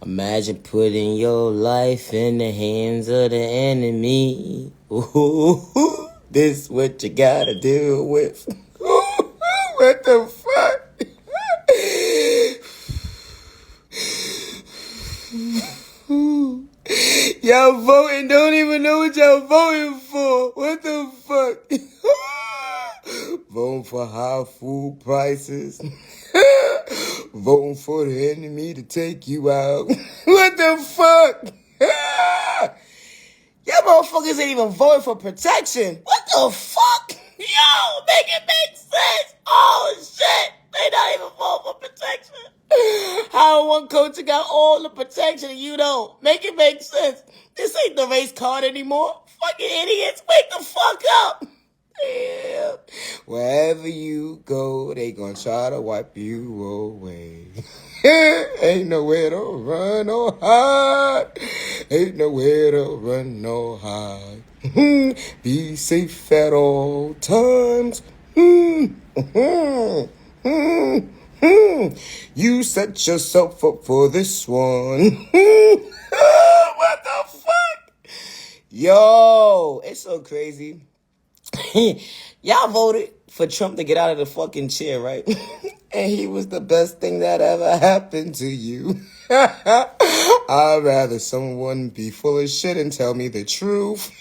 Imagine putting your life in the hands of the enemy. Ooh, this what you gotta deal with. What the fuck? Y'all voting, don't even know what y'all voting for. What the fuck? Voting for high food prices. Voting for the enemy to take you out. What the fuck? Y'all motherfuckers ain't even voting for protection. What the fuck? Yo, make it make sense. Oh, shit. They not even voting for protection. How one coach got all the protection and you don't? Make it make sense. This ain't the race card anymore. Fucking idiots. Wake the fuck up. Yeah. Wherever you go, they gonna try to wipe you away. Ain't nowhere to run or hide. Ain't nowhere to run or hide. Be safe at all times. You set yourself up for this one. What the fuck? Yo, it's so crazy. Y'all voted for Trump to get out of the fucking chair, right? And he was the best thing that ever happened to you. I'd rather someone be full of shit and tell me the truth.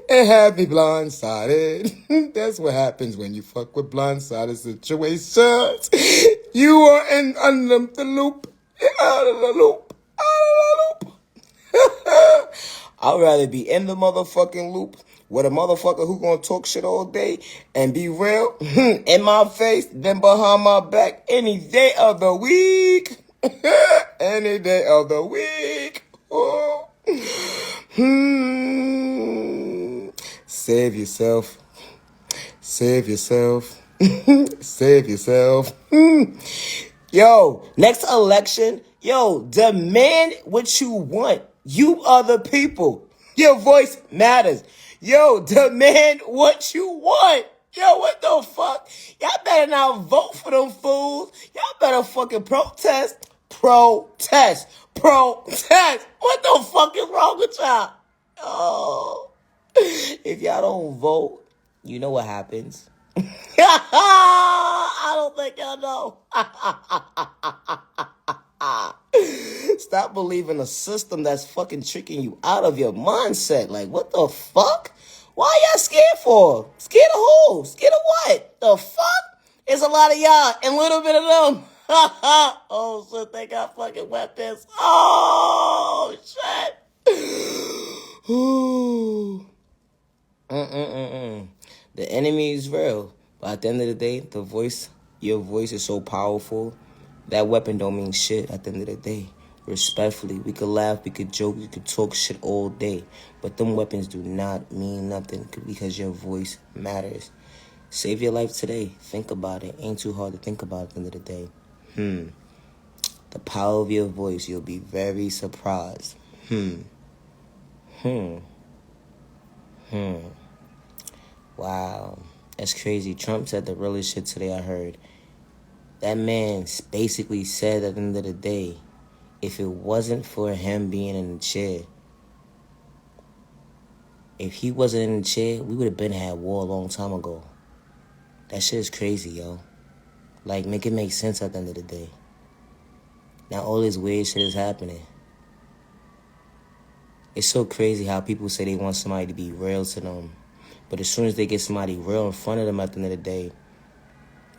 And have me blindsided. That's what happens when you fuck with blindsided situations. You are under the loop. Out of the loop. Out of the loop. I'd rather be in the motherfucking loop with a motherfucker who gonna talk shit all day and be real in my face than behind my back any day of the week. Any day of the week. Oh. Save yourself. Save yourself. Save yourself. Yo, next election, yo, demand what you want. You are the people. Your voice matters. Yo, demand what you want. Yo, what the fuck? Y'all better not vote for them fools. Y'all better fucking protest. Protest. Protest. What the fuck is wrong with y'all? Oh. If y'all don't vote, you know what happens. I don't think y'all know. Stop believing a system that's fucking tricking you out of your mindset. Like, what the fuck? Why y'all scared for? Scared of who? Scared of what? The fuck? It's a lot of y'all and a little bit of them. Oh, shit, they got fucking weapons. Oh, shit. The enemy is real. But at the end of the day, your voice is so powerful. That weapon don't mean shit at the end of the day. Respectfully, we could laugh, we could joke, we could talk shit all day. But them weapons do not mean nothing because your voice matters. Save your life today. Think about it. Ain't too hard to think about at the end of the day. The power of your voice, you'll be very surprised. Wow. That's crazy. Trump said the realest shit today, I heard. That man basically said at the end of the day, if it wasn't for him being in the chair, if he wasn't in the chair, we would have been had war a long time ago. That shit is crazy, yo. Like, make it make sense at the end of the day. Now all this weird shit is happening. It's so crazy how people say they want somebody to be real to them. But as soon as they get somebody real in front of them at the end of the day,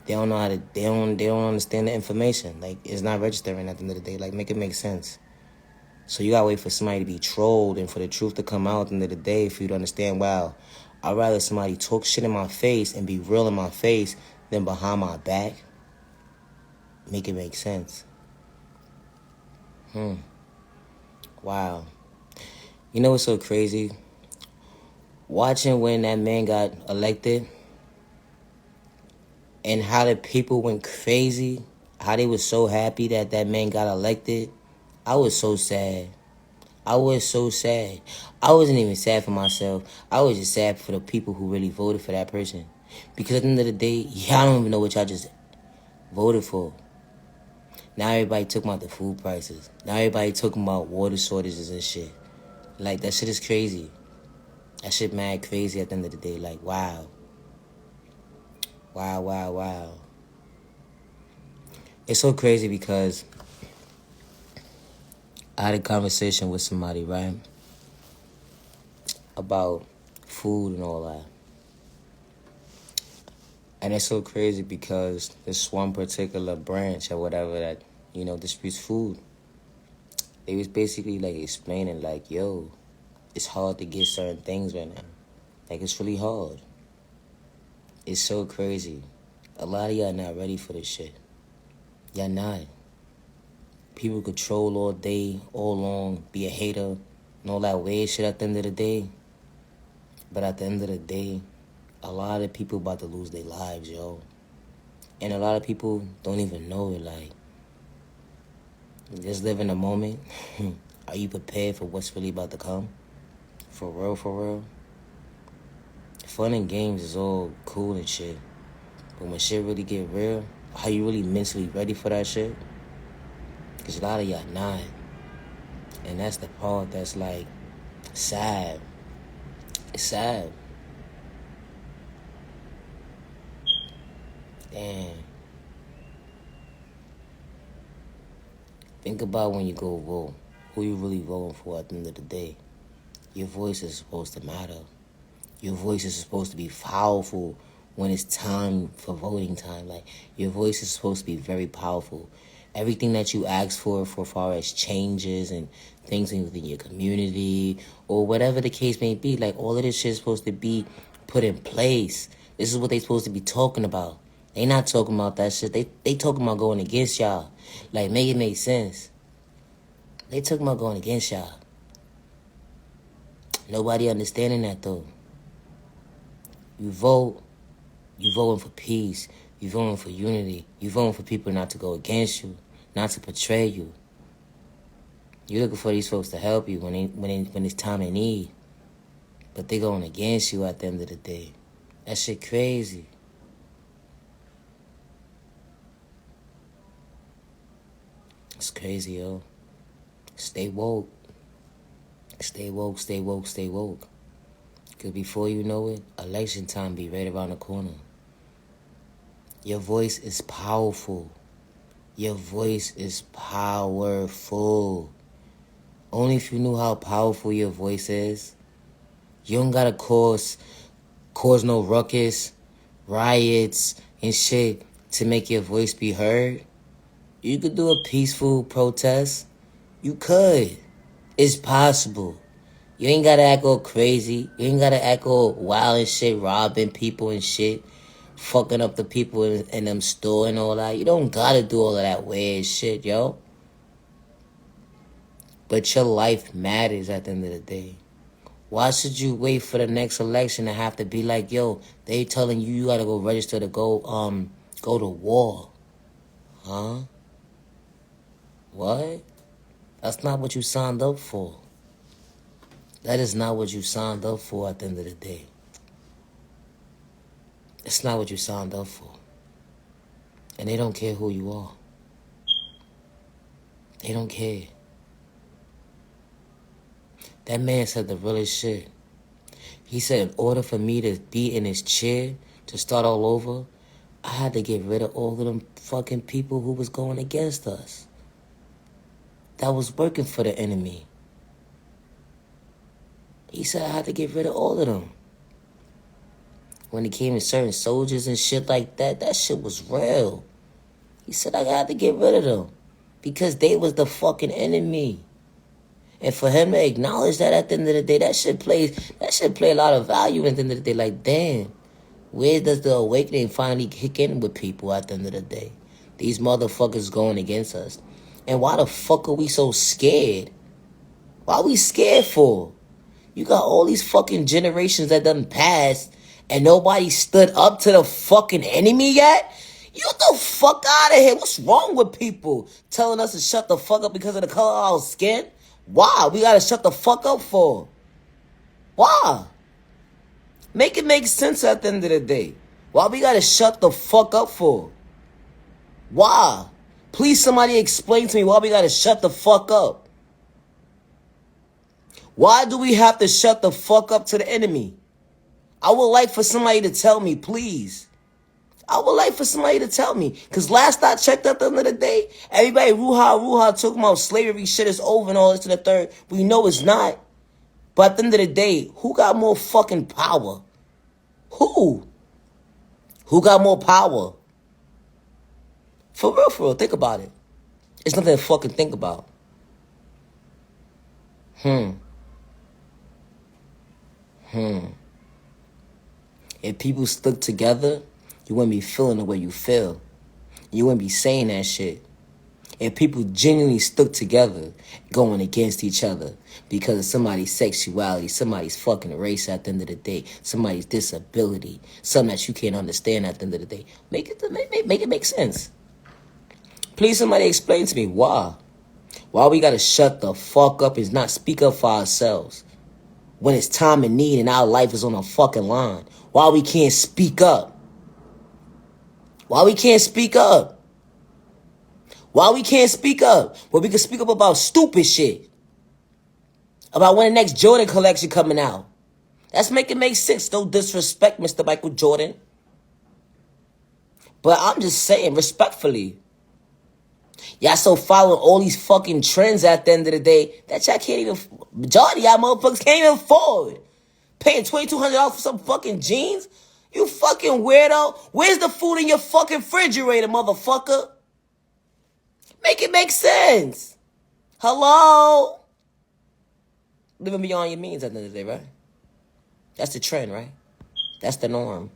they don't know how to, they don't understand the information. Like, it's not registering at the end of the day. Like, make it make sense. So you gotta wait for somebody to be trolled and for the truth to come out at the end of the day for you to understand, wow, I'd rather somebody talk shit in my face and be real in my face than behind my back. Make it make sense. Wow. You know what's so crazy? Watching when that man got elected and how the people went crazy, how they was so happy that that man got elected, I was so sad. I was so sad. I wasn't even sad for myself. I was just sad for the people who really voted for that person. Because at the end of the day, y'all don't even know what y'all just voted for. Now everybody talking about the food prices. Now everybody talking about water shortages and shit. Like, that shit is crazy. That shit mad crazy at the end of the day. Like, wow. Wow, wow, wow. It's so crazy because I had a conversation with somebody, right? About food and all that. And it's so crazy because this one particular branch or whatever that, disputes food. They was basically like explaining like, yo, it's hard to get certain things right now. Like, it's really hard. It's so crazy. A lot of y'all not ready for this shit. Y'all not. People control all day, all long, be a hater, and all that weird shit at the end of the day. But at the end of the day, a lot of people about to lose their lives, yo. And a lot of people don't even know it, like, just live in the moment. Are you prepared for what's really about to come? For real, for real? Fun and games is all cool and shit. But when shit really get real, are you really mentally ready for that shit? Because a lot of y'all not. And that's the part that's, like, sad. It's sad. Damn. Think about when you go vote. Who you really voting for at the end of the day? Your voice is supposed to matter. Your voice is supposed to be powerful when it's time for voting time. Like, your voice is supposed to be very powerful. Everything that you ask for far as changes and things within your community or whatever the case may be, like, all of this shit is supposed to be put in place. This is what they supposed to be talking about. They not talking about that shit. They talking about going against y'all. Like, make it make sense. They talking about going against y'all. Nobody understanding that, though. You vote, you voting for peace. You voting for unity. You voting for people not to go against you, not to betray you. You looking for these folks to help you when it's time of need. But they going against you at the end of the day. That shit crazy. It's crazy, yo. Stay woke. Stay woke, stay woke, stay woke. Because before you know it, election time be right around the corner. Your voice is powerful. Your voice is powerful. Only if you knew how powerful your voice is. You don't gotta cause no ruckus, riots, and shit to make your voice be heard. You could do a peaceful protest. You could. It's possible. You ain't gotta act all crazy. You ain't gotta act all wild and shit, robbing people and shit, fucking up the people in them store and all that. You don't gotta do all of that weird shit, yo. But your life matters at the end of the day. Why should you wait for the next election to have to be like, yo, they telling you gotta go register to go to war? Huh? What? That's not what you signed up for. That is not what you signed up for at the end of the day. It's not what you signed up for. And they don't care who you are. They don't care. That man said the realest shit. He said in order for me to be in his chair, to start all over, I had to get rid of all of them fucking people who was going against us. That was working for the enemy. He said I had to get rid of all of them. When it came to certain soldiers and shit like that, that shit was real. He said I had to get rid of them because they was the fucking enemy. And for him to acknowledge that at the end of the day, that shit play a lot of value at the end of the day. Like, damn, where does the awakening finally kick in with people at the end of the day? These motherfuckers going against us. And why the fuck are we so scared? Why are we scared for? You got all these fucking generations that done passed and nobody stood up to the fucking enemy yet? You the fuck out of here. What's wrong with people telling us to shut the fuck up because of the color of our skin? Why? We gotta shut the fuck up for? Why? Make it make sense at the end of the day. Why we gotta shut the fuck up for? Why? Please somebody explain to me why we gotta shut the fuck up. Why do we have to shut the fuck up to the enemy? I would like for somebody to tell me, please. I would like for somebody to tell me. Because last I checked at the end of the day, everybody ruha talking about slavery shit is over and all this to the third. We know it's not. But at the end of the day, who got more fucking power? Who? Who got more power? For real, think about it. It's nothing to fucking think about. If people stuck together, you wouldn't be feeling the way you feel. You wouldn't be saying that shit. If people genuinely stuck together, going against each other because of somebody's sexuality, somebody's fucking race at the end of the day, somebody's disability, something that you can't understand at the end of the day, make it make sense. Please somebody explain to me why. Why we gotta shut the fuck up and not speak up for ourselves when it's time and need and our life is on a fucking line. Why we can't speak up? Why we can't speak up? Why we can't speak up? Well, we can speak up about stupid shit. About when the next Jordan collection coming out. That's making make sense. Don't disrespect Mr. Michael Jordan. But I'm just saying, respectfully. Y'all so following all these fucking trends at the end of the day that y'all can't even, majority of y'all motherfuckers can't even afford. Paying $2,200 for some fucking jeans? You fucking weirdo. Where's the food in your fucking refrigerator, motherfucker? Make it make sense. Hello? Living beyond your means at the end of the day, right? That's the trend, right? That's the norm.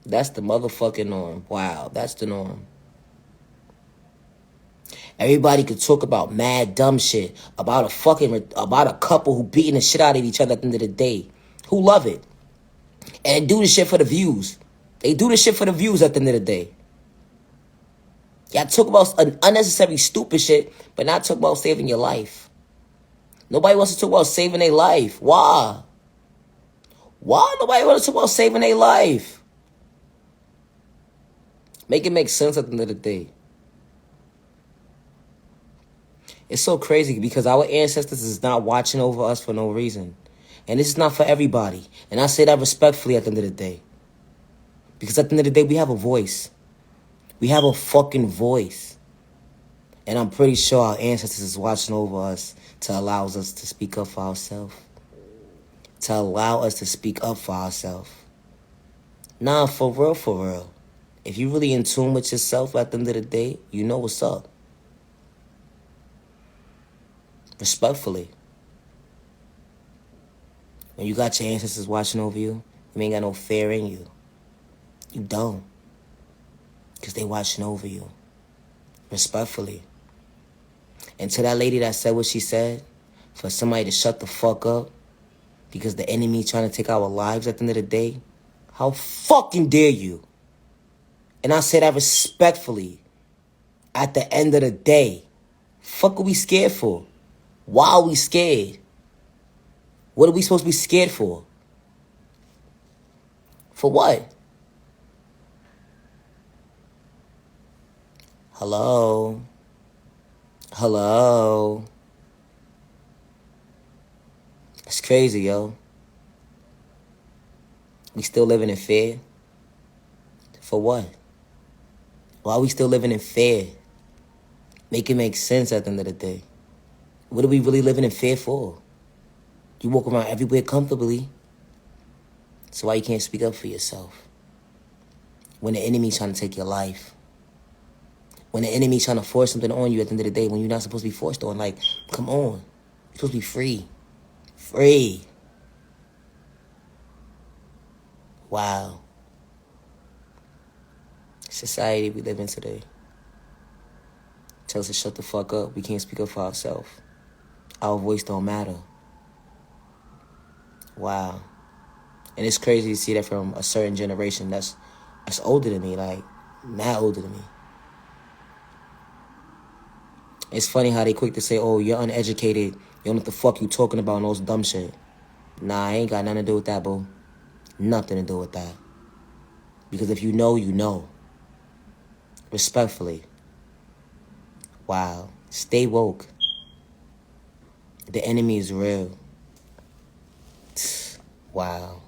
That's the motherfucking norm. Wow, that's the norm. Everybody could talk about mad dumb shit about a couple who beating the shit out of each other at the end of the day, who love it, and do the shit for the views. They do the shit for the views at the end of the day. Y'all talk about unnecessary stupid shit, but not talk about saving your life. Nobody wants to talk about saving their life. Why? Why nobody wants to talk about saving their life? Make it make sense at the end of the day. It's so crazy because our ancestors is not watching over us for no reason. And this is not for everybody. And I say that respectfully at the end of the day. Because at the end of the day, we have a voice. We have a fucking voice. And I'm pretty sure our ancestors is watching over us to allow us to speak up for ourselves. To allow us to speak up for ourselves. Nah, for real. If you really in tune with yourself at the end of the day, you know what's up. Respectfully. When you got your ancestors watching over you, you ain't got no fear in you. You don't. Because they watching over you. Respectfully. And to that lady that said what she said, for somebody to shut the fuck up because the enemy trying to take our lives at the end of the day, how fucking dare you? And I say that respectfully. At the end of the day, fuck are we scared for? Why are we scared? What are we supposed to be scared for? For what? Hello? It's crazy, yo. We still living in fear? For what? Why are we still living in fear? Make it make sense at the end of the day. What are we really living in fear for? You walk around everywhere comfortably. So why you can't speak up for yourself? When the enemy's trying to take your life. When the enemy's trying to force something on you at the end of the day when you're not supposed to be forced on. Like, come on. You're supposed to be free. Free. Wow. Society we live in today. Tell us to shut the fuck up. We can't speak up for ourselves. Our voice don't matter. Wow. And it's crazy to see that from a certain generation that's older than me, like, mad older than me. It's funny how they quick to say, oh, you're uneducated. You don't know what the fuck you talking about and all this dumb shit. Nah, I ain't got nothing to do with that, boo. Nothing to do with that. Because if you know, you know. Respectfully. Wow. Stay woke. The enemy is real. Wow.